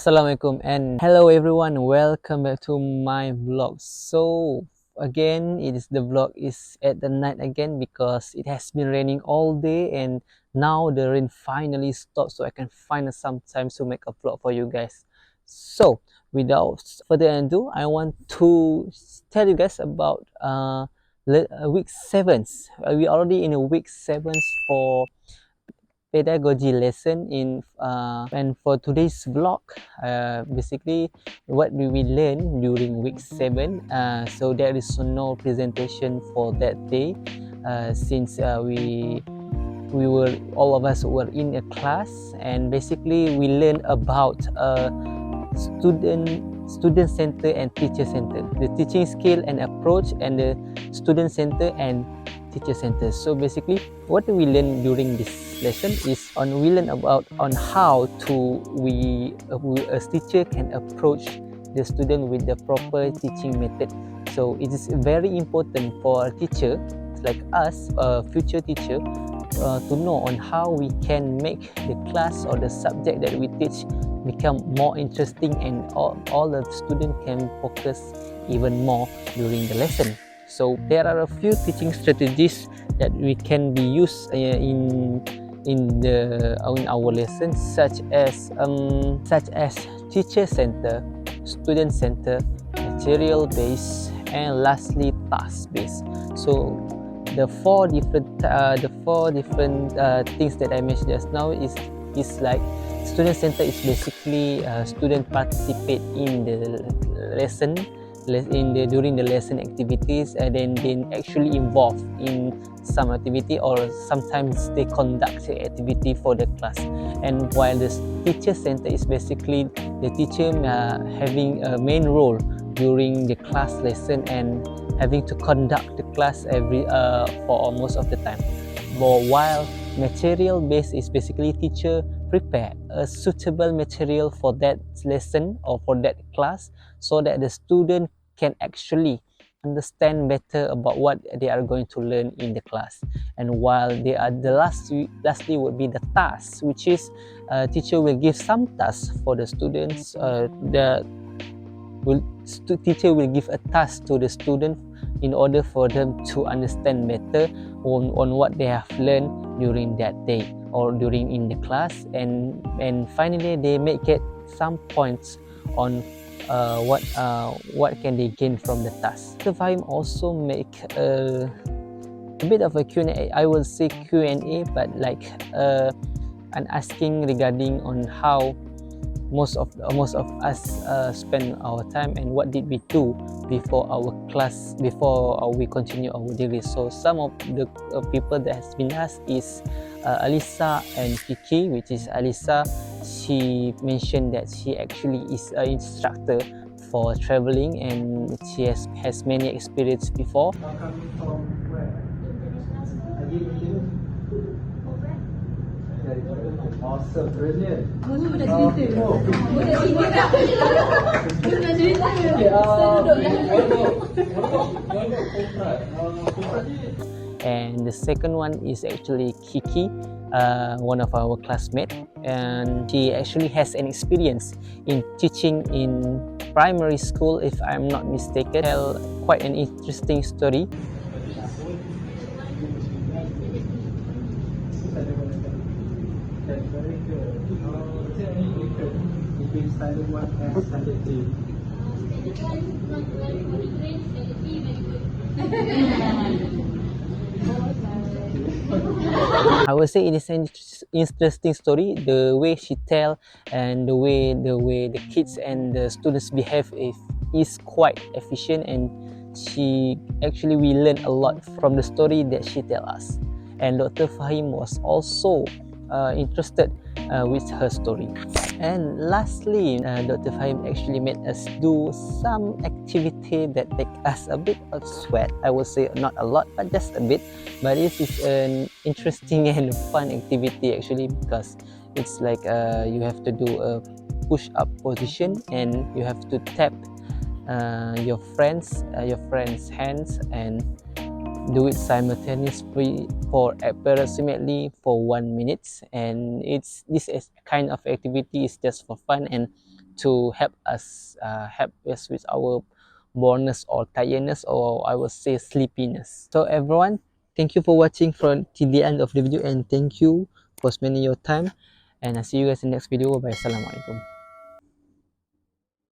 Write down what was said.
Assalamualaikum and hello everyone, welcome back to my vlog. So again, the vlog is at the night again because it has been raining all day and now the rain finally stopped, so I can find some time to make a vlog for you guys. So without further ado, I want to tell you guys about week 7. We already in a week 7 for pedagogy lesson and for today's vlog, basically what do we learn during week 7. So there is no presentation for that day, since we were all of us were in a class, and basically we learned about student center and teacher center, the teaching skill and approach, and the student center and teacher center. So basically what we learn during this lesson is we learn about on how to we as teacher can approach the student with the proper teaching method. So it is very important for a teacher like us, a future teacher, to know on how we can make the class or the subject that we teach become more interesting, and all the students can focus even more during the lesson. So there are a few teaching strategies that we can be used in our lessons, such as teacher center, student center, material based, and lastly task based. So the four different things that I mentioned just now is like student center is basically student participate in the lesson during the lesson activities, and then they actually involved in some activity, or sometimes they conduct the activity for the class. And while the teacher center is basically the teacher having a main role during the class lesson and having to conduct the class for most of the time. But while material based is basically teacher prepare a suitable material for that lesson or for that class, so that the student can actually understand better about what they are going to learn in the class. And while they are lastly would be the task, which is teacher will give some tasks for the students. Teacher will give a task to the student in order for them to understand better on what they have learned during that day or during in the class, and finally they may get some points on what can they gain from the task. The Fahim also make a bit of a Q&A. I will say Q&A, but like an asking regarding on how most of us spend our time and what did we do before our class, before we continue our degree. So some of the people that has been asked is Alisa and Kiki, which is Alisa. She mentioned that she actually is an instructor for traveling and she has many experience before. Coming from where? International school. Awesome, brilliant. And the second one is actually Kiki, one of our classmates, and she actually has an experience in teaching in primary school, if I'm not mistaken. Tell quite an interesting story. Very good. Between standard 1 and standard 2. I would say it is an interesting story. The way she tell and the way the kids and the students behave is quite efficient, and we learn a lot from the story that she tell us. And Dr. Fahim was also interested with her story. And lastly, Dr. Fahim actually made us do some activity that take us a bit of sweat. I would say not a lot, but just a bit. But this is an interesting and fun activity actually, because it's like you have to do a push-up position and you have to tap your friend's hands and do it simultaneously for approximately for 1 minute. And this kind of activity is just for fun and to help us with our boredness or tiredness, or I would say sleepiness. So everyone, thank you for watching from till the end of the video, and thank you for spending your time, and I see you guys in the next video. Bye. Assalamualaikum.